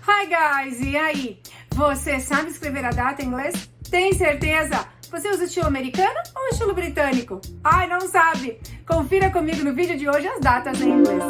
Hi guys, e aí? Você sabe escrever a data em inglês? Tem certeza? Você usa estilo americano ou estilo britânico? Ai, não sabe? Confira comigo no vídeo de hoje as datas em inglês.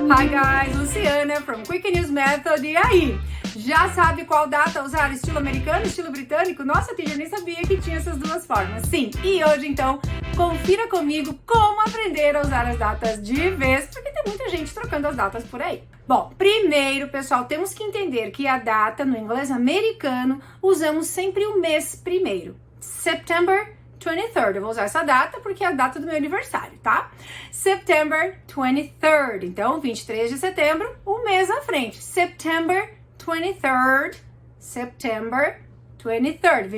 Hi guys, Luciana from Quick News Method, e aí? Já sabe qual data usar, estilo americano, estilo britânico? Nossa, eu nem sabia que tinha essas duas formas. Sim, e hoje então, confira comigo como aprender a usar as datas de vez, porque tem muita gente trocando as datas por aí. Bom, primeiro, pessoal, temos que entender que a data no inglês americano usamos sempre o mês primeiro. September 23rd. Eu vou usar essa data porque é a data do meu aniversário, tá? September 23rd. Então, 23 de setembro, um mês à frente. September 23rd. September 23rd.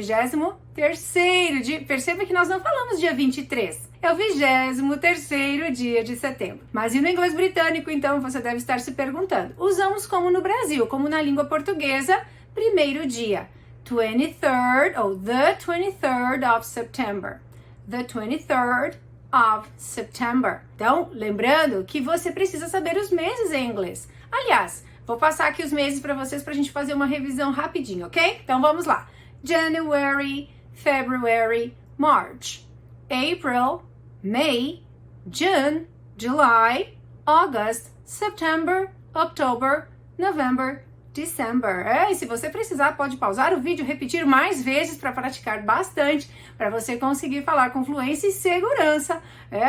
23º dia. Perceba que nós não falamos dia 23. É o 23º dia de setembro. Mas e no inglês britânico, então, você deve estar se perguntando. Usamos como no Brasil, como na língua portuguesa, primeiro dia. 23rd, ou the 23rd of September. The 23rd of September. Então, lembrando que você precisa saber os meses em inglês. Aliás, vou passar aqui os meses para vocês para a gente fazer uma revisão rapidinho, ok? Então, vamos lá. January, February, March, April, May, June, July, August, September, October, November, December. E se você precisar, pode pausar o vídeo e repetir mais vezes para praticar bastante, para você conseguir falar com fluência e segurança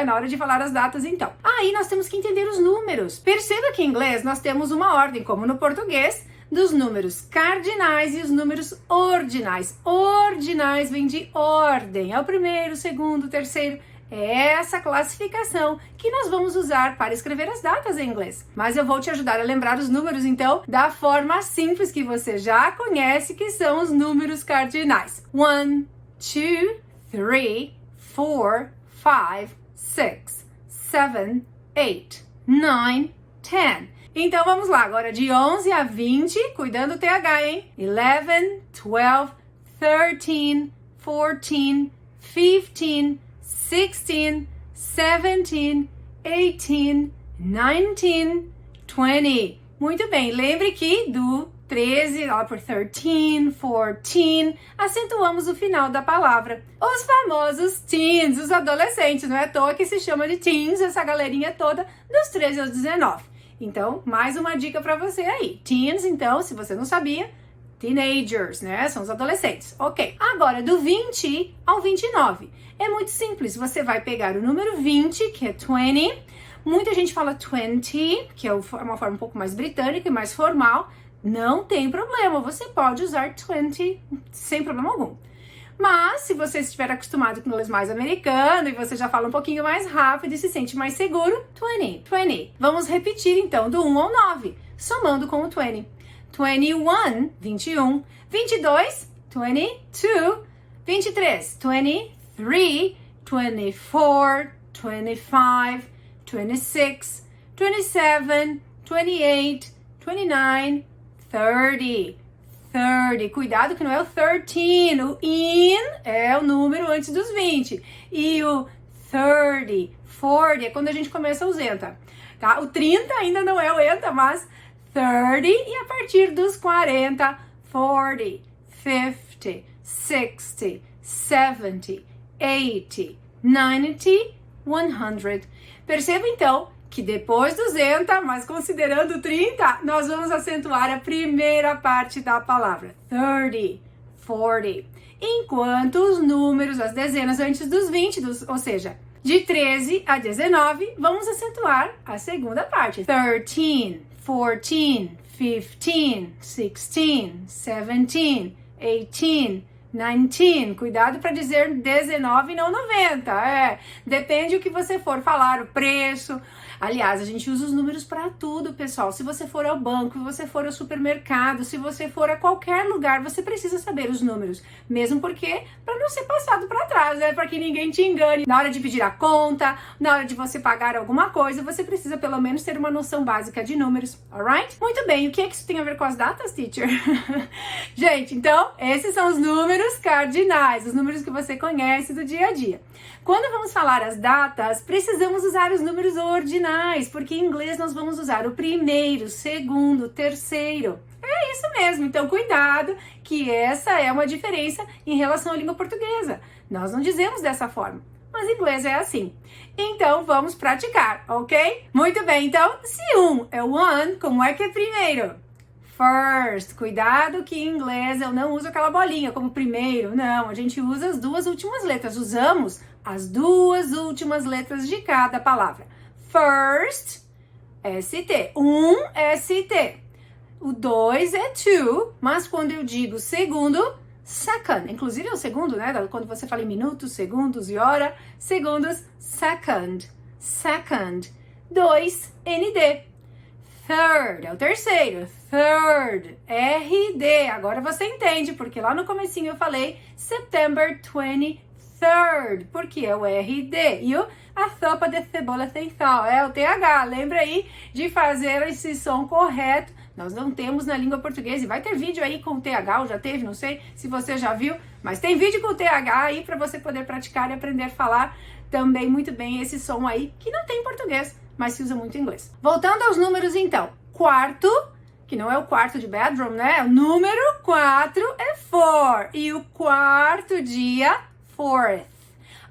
na hora de falar as datas, então. Aí nós temos que entender os números. Perceba que em inglês nós temos uma ordem, como no português, dos números cardinais e os números ordinais. Ordinais vem de ordem. É o primeiro, segundo, terceiro. É essa classificação que nós vamos usar para escrever as datas em inglês. Mas eu vou te ajudar a lembrar os números, então, da forma simples que você já conhece, que são os números cardinais. 1, 2, 3, 4, 5, 6, 7, 8, 9, 10. Então, vamos lá. Agora, de 11 a 20, cuidando do TH, hein? 11, 12, 13, 14, 15, 16, 17, 18, 19, 20. Muito bem, lembre que do 13, lá por 13, 14, acentuamos o final da palavra. Os famosos teens, os adolescentes, não é à toa que se chama de teens, essa galerinha toda, dos 13 aos 19. Então, mais uma dica para você aí. Teens, então, se você não sabia, teenagers, né? São os adolescentes. Ok. Agora, do 20 ao 29. É muito simples. Você vai pegar o número 20, que é 20. Muita gente fala 20, que é uma forma um pouco mais britânica e mais formal. Não tem problema. Você pode usar 20 sem problema algum. Mas, se você estiver acostumado com o inglês mais americano e você já fala um pouquinho mais rápido e se sente mais seguro, 20, 20. Vamos repetir, então, do 1 ao 9, somando com o 20. 21, 21. 22, 22. 23, 23. 24, 25, 26, 27, 28, 29, 30. 30. Cuidado que não é o 13. O in é o número antes dos 20. E o 30, 40 é quando a gente começa o zenta. Tá? O 30 ainda não é o enta, mas 30 e a partir dos 40, 40, 50, 60, 70, 80, 90, 100. Perceba então que depois do zenta, mas considerando 30, nós vamos acentuar a primeira parte da palavra. 30, 40. Enquanto os números, as dezenas antes dos 20, ou seja, de 13 a 19, vamos acentuar a segunda parte. 13, 14, 15, 16, 17, 18, 19. Cuidado para dizer 19 e não 90. Depende do que você for falar, o preço. Aliás, a gente usa os números para tudo, pessoal. Se você for ao banco, se você for ao supermercado, se você for a qualquer lugar, você precisa saber os números. Mesmo porque, para não ser passado para trás, para que ninguém te engane. Na hora de pedir a conta, na hora de você pagar alguma coisa, você precisa pelo menos ter uma noção básica de números, alright? Muito bem, o que é que isso tem a ver com as datas, teacher? Gente, então, esses são os números cardinais, os números que você conhece do dia a dia. Quando vamos falar as datas, precisamos usar os números ordinais. ordinais, porque em inglês nós vamos usar o primeiro, segundo, terceiro. É isso mesmo, então cuidado que essa é uma diferença em relação à língua portuguesa. Nós não dizemos dessa forma, mas em inglês é assim. Então vamos praticar, ok? Muito bem, então se um é one, como é que é primeiro? First. Cuidado que em inglês eu não uso aquela bolinha como primeiro, não. A gente usa as duas últimas letras, usamos as duas últimas letras de cada palavra. First, ST. ST. O 2 é two, mas quando eu digo segundo, second. Inclusive é o segundo, né? Quando você fala em minutos, segundos e hora, segundos, second. Second. 2, ND. Third, é o terceiro. Third, RD. Agora você entende, porque lá no comecinho eu falei September 23rd, porque é o RD. E a sopa de cebola sem sal, é o TH. Lembra aí de fazer esse som correto. Nós não temos na língua portuguesa. E vai ter vídeo aí com o TH, ou já teve, não sei se você já viu. Mas tem vídeo com o TH aí para você poder praticar e aprender a falar também muito bem esse som aí, que não tem em português, mas se usa muito em inglês. Voltando aos números então. Quarto, que não é o quarto de bedroom, né? O número 4 é 4. E o quarto dia, fourth.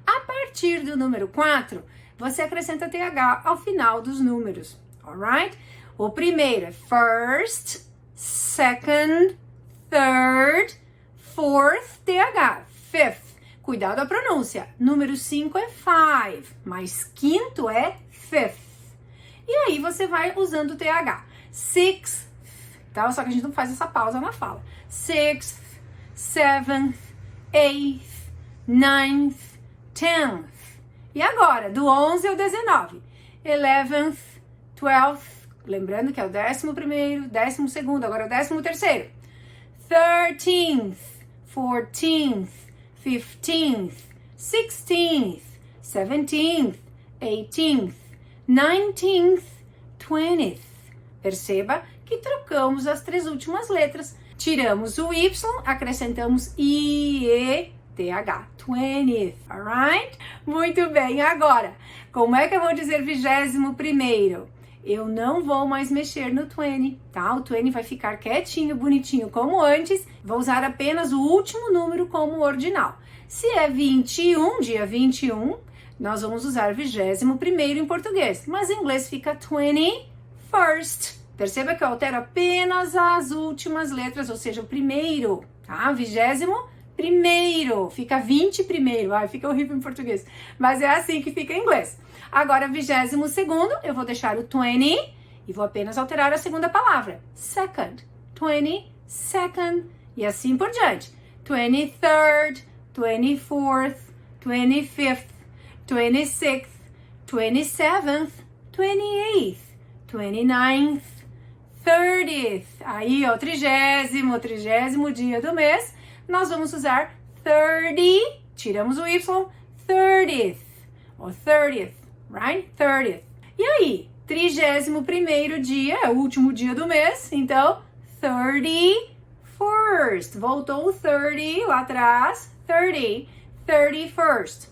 A partir do número 4, você acrescenta TH ao final dos números, alright? O primeiro é first, second, third, fourth, TH, fifth. Cuidado a pronúncia. Número 5 é five, mas quinto é fifth. E aí você vai usando o TH. Sixth, tá? Só que a gente não faz essa pausa na fala. Sixth, seventh, eighth, ninth, 10th. E agora, do 11 ao 19. 11th, 12th, lembrando que é o 11º, 12º, agora é o 13º. 13th, 14th, 15th, 16th, 17th, 18th, 19th, 20th. Perceba que trocamos as três últimas letras. Tiramos o Y, acrescentamos I, E, TH, 20th, alright? Muito bem, agora, como é que eu vou dizer 21º? Eu não vou mais mexer no 20, tá? O 20 vai ficar quietinho, bonitinho como antes. Vou usar apenas o último número como ordinal. Se é 21, dia 21, nós vamos usar 21º em português, mas em inglês fica 21st. Perceba que eu altero apenas as últimas letras, ou seja, o primeiro, tá? 21º, fica 20º, ai, fica horrível em português, mas é assim que fica em inglês. Agora, 22º, eu vou deixar o 20 e vou apenas alterar a segunda palavra, second, 22nd, e assim por diante. 23rd, 24th, 25th, 26th, 27th, 28th, 29th, 30th. Aí, ó, 30º dia do mês, nós vamos usar 30, tiramos o Y, 30th, ou 30th, right? 30th. E aí, 31º dia, é o último dia do mês, então, 31st. Voltou o 30 lá atrás, 31st.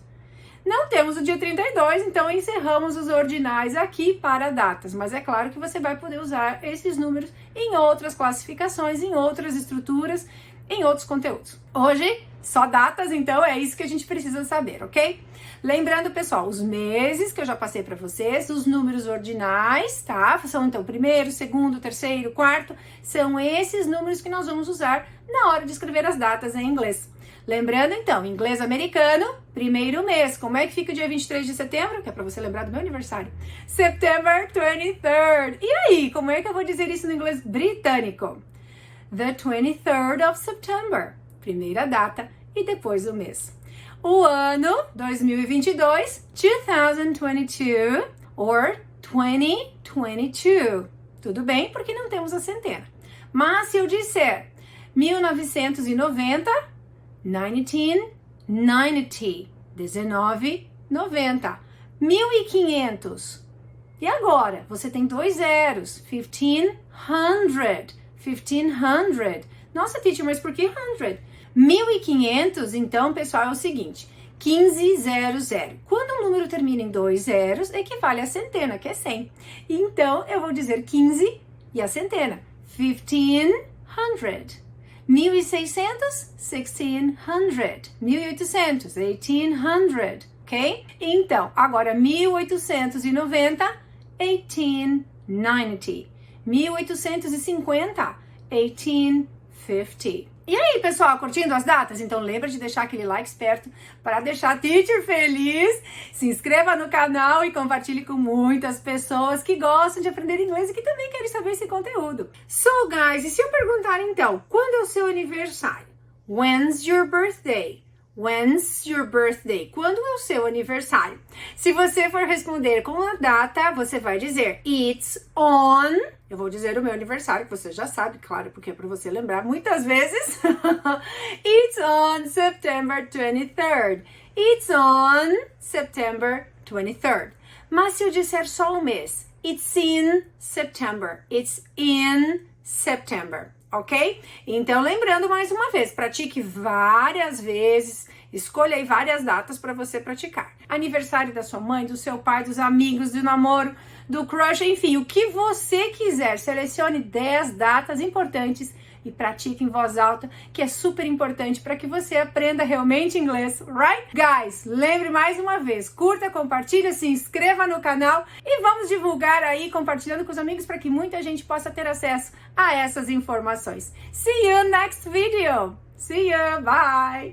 Não temos o dia 32, então encerramos os ordinais aqui para datas. Mas é claro que você vai poder usar esses números em outras classificações, em outras estruturas, em outros conteúdos. Hoje, só datas, então é isso que a gente precisa saber, ok? Lembrando, pessoal, os meses que eu já passei para vocês, os números ordinais, tá? São então primeiro, segundo, terceiro, quarto, são esses números que nós vamos usar na hora de escrever as datas em inglês. Lembrando, então, inglês americano, primeiro mês. Como é que fica o dia 23 de setembro? Que é para você lembrar do meu aniversário. September 23rd. E aí, como é que eu vou dizer isso no inglês britânico? The 23rd of September. Primeira data e depois o mês. O ano 2022, 2022 or 2022. Tudo bem? Porque não temos a centena. Mas se eu disser 1990, 1990, 1990, 1500. E agora? Você tem dois zeros, 1500, 1500. Nossa, teacher, mas por que 100? 1500, então, pessoal, é o seguinte, 1500. Quando um número termina em 2 zeros, equivale à centena, que é 100. Então, eu vou dizer 15 e a centena. 1500. 1600, 1600. 1800, 1800. Ok? Então, agora 1890, 1890. 1850, 1850. E aí, pessoal, curtindo as datas? Então lembra de deixar aquele like esperto para deixar a teacher feliz. Se inscreva no canal e compartilhe com muitas pessoas que gostam de aprender inglês e que também querem saber esse conteúdo. So, guys, e se eu perguntar então, quando é o seu aniversário? When's your birthday? When's your birthday? Quando é o seu aniversário? Se você for responder com a data, você vai dizer It's on. Eu vou dizer o meu aniversário, que você já sabe, claro, porque é para você lembrar muitas vezes. It's on September 23rd. It's on September 23rd. Mas se eu disser só o mês, It's in September. It's in September. Ok? Então, lembrando mais uma vez, pratique várias vezes, escolha aí várias datas para você praticar. Aniversário da sua mãe, do seu pai, dos amigos, do namoro, do crush, enfim, o que você quiser. Selecione 10 datas importantes e pratique em voz alta, que é super importante para que você aprenda realmente inglês, right? Guys, lembre mais uma vez, curta, compartilha, se inscreva no canal e vamos divulgar aí, compartilhando com os amigos para que muita gente possa ter acesso a essas informações. See you next video. See you, bye!